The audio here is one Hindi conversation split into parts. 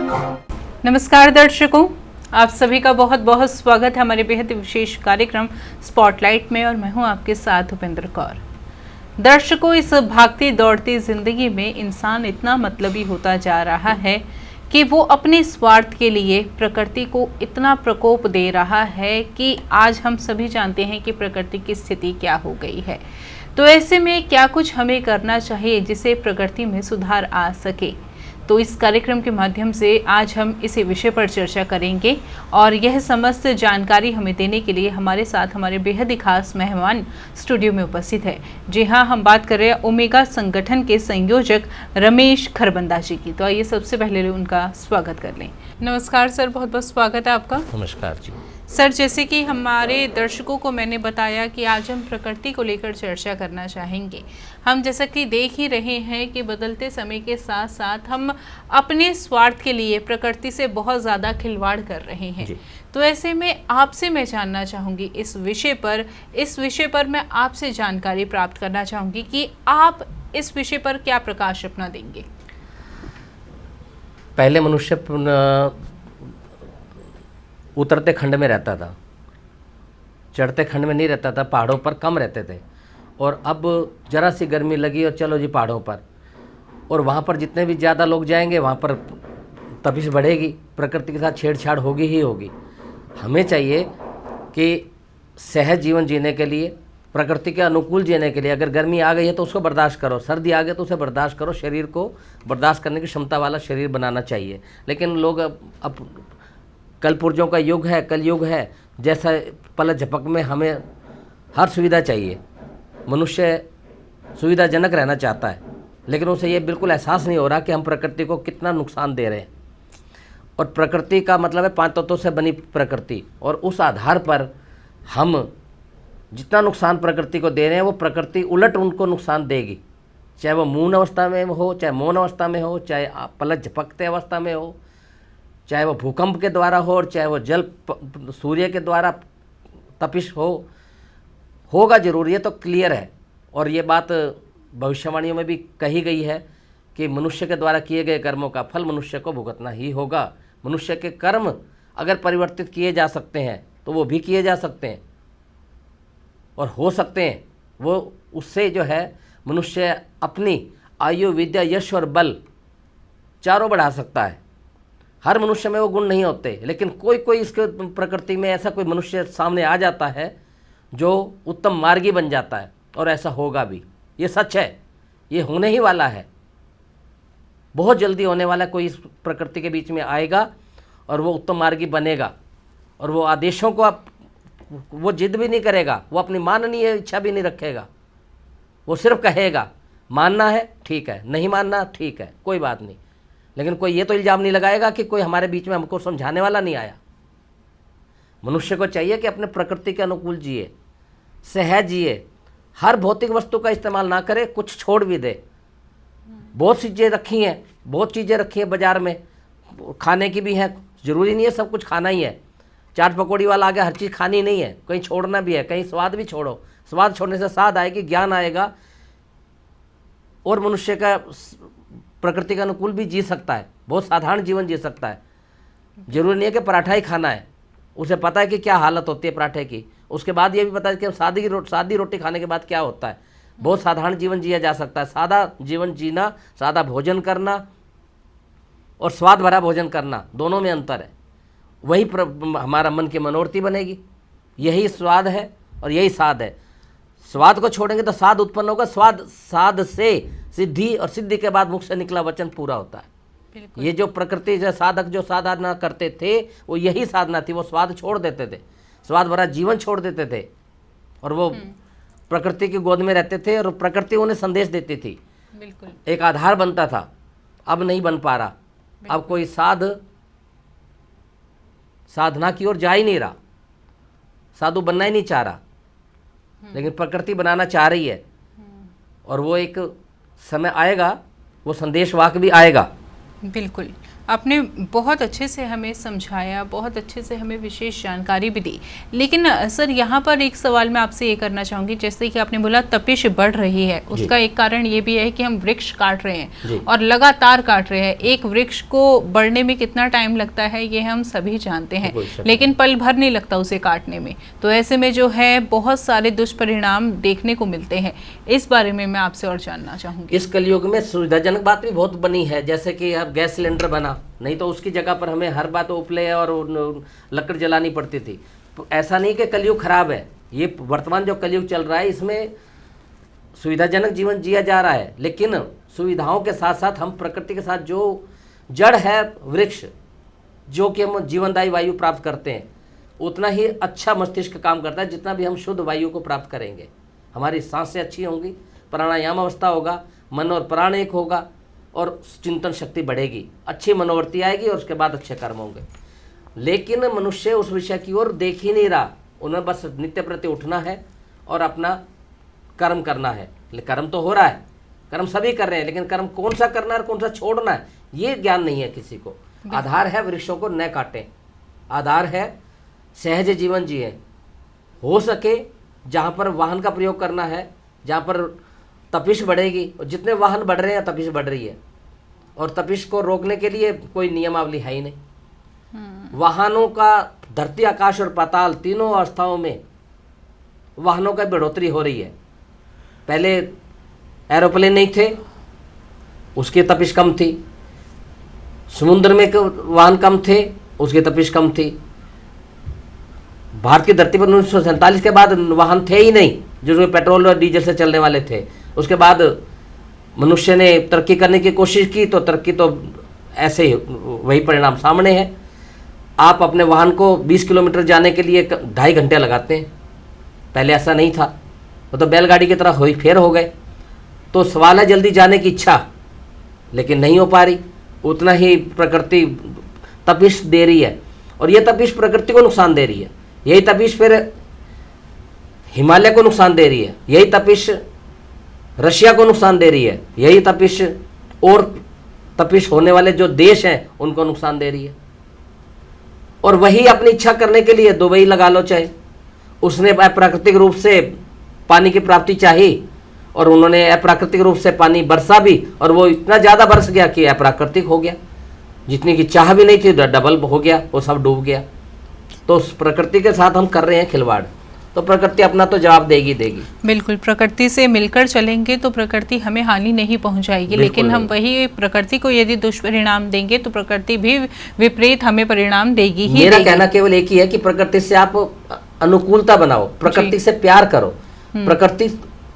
नमस्कार दर्शकों, आप सभी का बहुत बहुत स्वागत है हमारे बेहद विशेष कार्यक्रम स्पॉटलाइट में और मैं हूं आपके साथ उपेंद्र कौर। दर्शकों, इस भागती दौड़ती जिंदगी में इंसान इतना मतलबी होता जा रहा है कि वो अपने स्वार्थ के लिए प्रकृति को इतना प्रकोप दे रहा है कि आज हम सभी जानते हैं कि प्रकृति की स्थिति क्या हो गई है। तो ऐसे में क्या कुछ हमें करना चाहिए जिससे प्रकृति में सुधार आ सके। तो इस कार्यक्रम के माध्यम से आज हम इसी विषय पर चर्चा करेंगे और यह समस्त जानकारी हमें देने के लिए हमारे साथ हमारे बेहद ही खास मेहमान स्टूडियो में उपस्थित है। जी हाँ, हम बात कर रहे हैं ओमेगा संगठन के संयोजक रमेश खरबंदा जी की। तो आइए सबसे पहले उनका स्वागत कर लें। नमस्कार सर, बहुत बहुत स्वागत है आपका। नमस्कार जी। सर, जैसे कि हमारे दर्शकों को मैंने बताया कि आज हम प्रकृति को लेकर चर्चा करना चाहेंगे। हम जैसा कि देख ही रहे हैं कि बदलते समय के साथ साथ हम अपने स्वार्थ के लिए प्रकृति से बहुत ज़्यादा खिलवाड़ कर रहे हैं। तो ऐसे में आपसे मैं जानना चाहूँगी इस विषय पर मैं आपसे जानकारी प्राप्त करना चाहूँगी कि आप इस विषय पर क्या प्रकाश अपना देंगे। पहले मनुष्य उतरते खंड में रहता था, चढ़ते खंड में नहीं रहता था, पहाड़ों पर कम रहते थे। और अब जरा सी गर्मी लगी और चलो जी पहाड़ों पर, और वहाँ पर जितने भी ज़्यादा लोग जाएंगे वहाँ पर तपिश बढ़ेगी, प्रकृति के साथ छेड़छाड़ होगी ही होगी। हमें चाहिए कि सहज जीवन जीने के लिए, प्रकृति के अनुकूल जीने के लिए, अगर गर्मी आ गई है तो उसको बर्दाश्त करो, सर्दी आ गई तो उसे बर्दाश्त करो। शरीर को बर्दाश्त करने की क्षमता वाला शरीर बनाना चाहिए। लेकिन लोग अब कल पुर्जों का युग है, कल युग है, जैसा पलक झपक में हमें हर सुविधा चाहिए। मनुष्य सुविधाजनक रहना चाहता है, लेकिन उसे ये बिल्कुल एहसास नहीं हो रहा कि हम प्रकृति को कितना नुकसान दे रहे हैं। और प्रकृति का मतलब है 5 तत्वों से बनी प्रकृति, और उस आधार पर हम जितना नुकसान प्रकृति को दे रहे हैं वो प्रकृति उलट उनको नुकसान देगी। चाहे वो मौन अवस्था में हो, चाहे मौन अवस्था में हो, चाहे पलक झपकते अवस्था में हो, चाहे वो भूकंप के द्वारा हो, और चाहे वो सूर्य के द्वारा तपिश होगा जरूर, ये तो क्लियर है। और ये बात भविष्यवाणियों में भी कही गई है कि मनुष्य के द्वारा किए गए कर्मों का फल मनुष्य को भुगतना ही होगा। मनुष्य के कर्म अगर परिवर्तित किए जा सकते हैं तो वो भी किए जा सकते हैं और हो सकते हैं। वो उससे जो है मनुष्य अपनी आयु, विद्या, यश और बल चारों बढ़ा सकता है। हर मनुष्य में वो गुण नहीं होते, लेकिन कोई कोई इसके प्रकृति में ऐसा कोई मनुष्य सामने आ जाता है जो उत्तम मार्गी बन जाता है, और ऐसा होगा भी। ये सच है, ये होने ही वाला है, बहुत जल्दी होने वाला। कोई इस प्रकृति के बीच में आएगा और वो उत्तम मार्गी बनेगा, और वो आदेशों को वो जिद भी नहीं करेगा, वो अपनी माननीय इच्छा भी नहीं रखेगा। वो सिर्फ कहेगा मानना है ठीक है, नहीं मानना ठीक है, कोई बात नहीं। लेकिन कोई ये तो इल्ज़ाम नहीं लगाएगा कि कोई हमारे बीच में हमको समझाने वाला नहीं आया। मनुष्य को चाहिए कि अपने प्रकृति के अनुकूल जिए, सहज जिए, हर भौतिक वस्तु का इस्तेमाल ना करे, कुछ छोड़ भी दे। बहुत चीज़ें रखी हैं बाज़ार में, खाने की भी हैं, ज़रूरी नहीं है सब कुछ खाना ही है। चाट पकौड़ी वाला आ गया, हर चीज़ खानी नहीं है, कहीं छोड़ना भी है, कहीं स्वाद भी छोड़ो। स्वाद छोड़ने से साध आएगी, ज्ञान आएगा, और मनुष्य का प्रकृति के अनुकूल भी जी सकता है, बहुत साधारण जीवन जी सकता है। जरूरी नहीं है कि पराठा ही खाना है, उसे पता है कि क्या हालत होती है पराठे की। उसके बाद ये भी पता है कि सादी रोटी खाने के बाद क्या होता है। बहुत साधारण जीवन जिया जा सकता है। सादा जीवन जीना, सादा भोजन करना और स्वाद भरा भोजन करना, दोनों में अंतर है। वही हमारा मन की मनोरथी बनेगी। यही स्वाद है और यही साध है। स्वाद को छोड़ेंगे तो साध उत्पन्न होगा। साध से सिद्धि, और सिद्धि के बाद मुख से निकला वचन पूरा होता है। ये जो प्रकृति से साधक जो साधना करते थे वो यही साधना थी। वो स्वाद छोड़ देते थे, स्वाद भरा जीवन छोड़ देते थे, और वो प्रकृति की गोद में रहते थे, और प्रकृति उन्हें संदेश देती थी। बिल्कुल एक आधार बनता था, अब नहीं बन पा रहा। अब कोई साधना की ओर जा ही नहीं रहा, साधु बनना ही नहीं चाह रहा, लेकिन प्रकृति बनाना चाह रही है। और वो एक समय आएगा, वो संदेश वाक भी आएगा। बिल्कुल। आपने बहुत अच्छे से हमें समझाया, बहुत अच्छे से हमें विशेष जानकारी भी दी। लेकिन सर यहाँ पर एक सवाल मैं आपसे ये करना चाहूँगी, जैसे कि आपने बोला तपिश बढ़ रही है, उसका एक कारण ये भी है कि हम वृक्ष काट रहे हैं और लगातार काट रहे हैं। एक वृक्ष को बढ़ने में कितना टाइम लगता है ये हम सभी जानते हैं, लेकिन पल भर नहीं लगता उसे काटने में। तो ऐसे में जो है बहुत सारे दुष्परिणाम देखने को मिलते हैं। इस बारे में मैं आपसे और जानना चाहूँगी। इस कलयुग में सुविधाजनक बात भी बहुत बनी है, जैसे कि अब गैस सिलेंडर बना, नहीं तो उसकी जगह पर हमें हर बात उपले और लकड़ जलानी पड़ती थी। ऐसा नहीं कि कलयुग खराब है, ये वर्तमान जो कलयुग चल रहा है इसमें सुविधाजनक जीवन जिया जा रहा है, लेकिन सुविधाओं के साथ साथ हम प्रकृति के साथ जो जड़ है वृक्ष, जो कि हम जीवनदायी वायु प्राप्त करते हैं, उतना ही अच्छा मस्तिष्क काम करता है जितना भी हम शुद्ध वायु को प्राप्त करेंगे। हमारी सांसें अच्छी होंगी, प्राणायाम अवस्था होगा, मन और प्राण एक होगा और चिंतन शक्ति बढ़ेगी, अच्छी मनोवृत्ति आएगी और उसके बाद अच्छे कर्म होंगे। लेकिन मनुष्य उस विषय की ओर देख ही नहीं रहा, उन्हें बस नित्य प्रति उठना है और अपना कर्म करना है। कर्म तो हो रहा है, कर्म सभी कर रहे हैं, लेकिन कर्म कौन सा करना है और कौन सा छोड़ना है ये ज्ञान नहीं है किसी को। आधार है वृक्षों को न काटें, आधार है सहज जीवन जिए। हो सके जहाँ पर वाहन का प्रयोग करना है, जहाँ पर तपिश बढ़ेगी, और जितने वाहन बढ़ रहे हैं तपिश बढ़ रही है, और तपिश को रोकने के लिए कोई नियमावली है ही नहीं। वाहनों का धरती आकाश और पाताल तीनों अवस्थाओं में वाहनों का बढ़ोतरी हो रही है। पहले एरोप्लेन नहीं थे, उसकी तपिश कम थी। समुद्र में वाहन कम थे, उसकी तपिश कम थी। भारत की धरती पर 1947 के बाद वाहन थे ही नहीं, जो पेट्रोल और डीजल से चलने वाले थे। उसके बाद मनुष्य ने तरक्की करने की कोशिश की, तो तरक्की तो ऐसे ही वही परिणाम सामने है। आप अपने वाहन को 20 किलोमीटर जाने के लिए 2.5 घंटे लगाते हैं, पहले ऐसा नहीं था, वो तो बैलगाड़ी की तरह फेर हो गए। तो सवाल है जल्दी जाने की इच्छा, लेकिन नहीं हो पा रही। उतना ही प्रकृति तपिश दे रही है, और ये तपिश प्रकृति को नुकसान दे रही है। यही तपिश फिर हिमालय को नुकसान दे रही है, यही तपिश रशिया को नुकसान दे रही है, यही तपिश और तपिश होने वाले जो देश हैं उनको नुकसान दे रही है। और वही अपनी इच्छा करने के लिए दुबई लगा लो, चाहे उसने अप्राकृतिक रूप से पानी की प्राप्ति चाहिए और उन्होंने अप्राकृतिक रूप से पानी बरसा भी, और वो इतना ज़्यादा बरस गया कि अप्राकृतिक हो गया, जितनी की चाह भी नहीं थी डबल हो गया, वो सब डूब गया। तो उस प्रकृति के साथ हम कर रहे हैं खिलवाड़, तो प्रकृति अपना तो जवाब देगी। बिल्कुल, प्रकृति से मिलकर चलेंगे तो प्रकृति हमें हानि नहीं पहुंचाएगी, लेकिन हम वही प्रकृति को यदि दुष्परिणाम देंगे तो प्रकृति भी विपरीत हमें परिणाम देगी ही। मेरा कहना केवल एक ही है कि प्रकृति से आप अनुकूलता बनाओ, प्रकृति से प्यार करो। प्रकृति,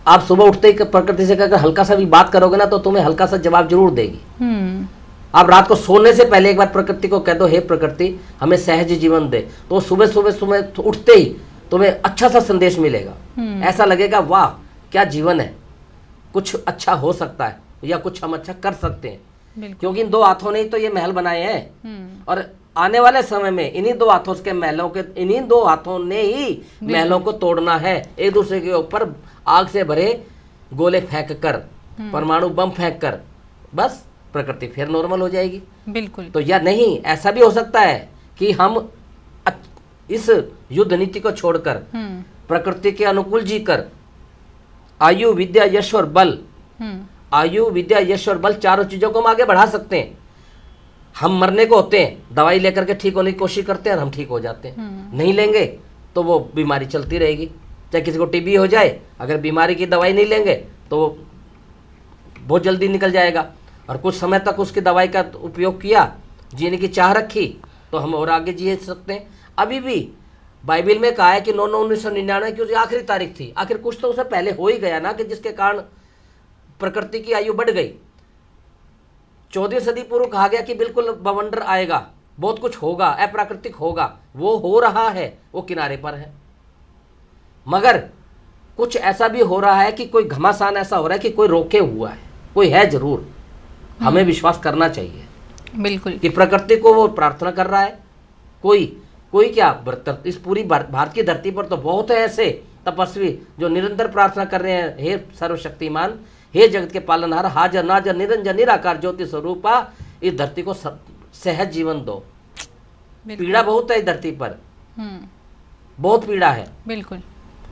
आप सुबह उठते ही प्रकृति से अगर हल्का सा भी बात करोगे ना, तो तुम्हें हल्का सा जवाब जरूर देगी। आप रात को सोने से पहले एक बार प्रकृति को कह दो, हे प्रकृति हमें सहज जीवन दे, तो सुबह सुबह उठते ही तुम्हें अच्छा सा संदेश मिलेगा। ऐसा लगेगा वाह क्या जीवन है, कुछ अच्छा हो सकता है या कुछ हम अच्छा कर सकते हैं, क्योंकि इन 2 हाथों ने ही तो ये महल बनाए हैं। और आने वाले समय में इन्हीं 2 हाथों के महलों के, इन्हीं 2 हाथों ने ही महलों को तोड़ना है। एक दूसरे के ऊपर आग से भरे गोले फेंक कर, परमाणु बम फेंक कर, बस प्रकृति फिर नॉर्मल हो जाएगी। बिल्कुल। तो या नहीं, ऐसा भी हो सकता है कि हम इस युद्ध नीति को छोड़कर प्रकृति के अनुकूल जीकर आयु विद्या यश और बल, आयु विद्या यश और बल चारों चीजों को हम आगे बढ़ा सकते हैं। हम मरने को होते हैं, दवाई लेकर के ठीक होने की कोशिश करते हैं और हम ठीक हो जाते हैं। नहीं लेंगे तो वो बीमारी चलती रहेगी। चाहे किसी को टीबी हो जाए, अगर बीमारी की दवाई नहीं लेंगे तो वो बहुत जल्दी निकल जाएगा, और कुछ समय तक उसकी दवाई का उपयोग किया, जीने की चाह रखी, तो हम और आगे जी सकते हैं। अभी भी बाइबल में कहा है कि 9/9/1999 की उसकी आखिरी तारीख थी। आखिर कुछ तो उसे पहले हो ही गया ना, कि जिसके कारण प्रकृति की आयु बढ़ गई। 14वीं सदी पूर्व कहा गया कि बिल्कुल बवंडर आएगा, बहुत कुछ होगा, अप्राकृतिक होगा। वो हो रहा है, वो किनारे पर है। मगर कुछ ऐसा भी हो रहा है कि कोई घमासान ऐसा हो रहा है कि कोई रोके हुआ है, कोई है जरूर। हमें विश्वास करना चाहिए बिल्कुल कि प्रकृति को वो प्रार्थना कर रहा है। कोई क्या, इस पूरी भारत की धरती पर तो बहुत है ऐसे तपस्वी जो निरंतर प्रार्थना कर रहे हैं, हे सर्वशक्तिमान, हे जगत के पालनहार, हाजर नाजर निरंजन निराकार ज्योति स्वरूपा, इस धरती को सहज जीवन दो। बिल्कुल। पीड़ा बहुत है इस धरती पर, हम्म, बहुत पीड़ा है, बिल्कुल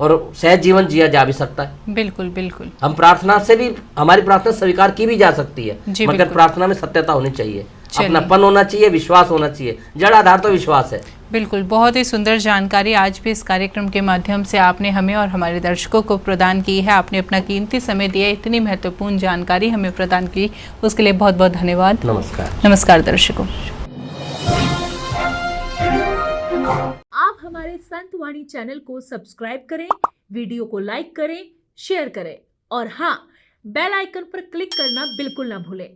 और सहज जीवन जिया जा भी सकता है। बिल्कुल बिल्कुल। हम प्रार्थना से भी, हमारी प्रार्थना स्वीकार की भी जा सकती है, जी, मगर बिल्कुल। प्रार्थना में सत्यता होनी चाहिए, चलिए। अपनापन होना चाहिए, विश्वास होना चाहिए। जड़ आधार तो विश्वास है। बिल्कुल, बहुत ही सुंदर जानकारी आज भी इस कार्यक्रम के माध्यम से आपने हमें और हमारे दर्शकों को प्रदान की है। आपने अपना कीमती समय दिया, इतनी महत्वपूर्ण जानकारी हमें प्रदान की, उसके लिए बहुत बहुत धन्यवाद। नमस्कार। नमस्कार दर्शकों। आप हमारे संतवाणी चैनल को सब्सक्राइब करें, वीडियो को लाइक करें, शेयर करें और हाँ, बेल आइकन पर क्लिक करना बिल्कुल ना भूलें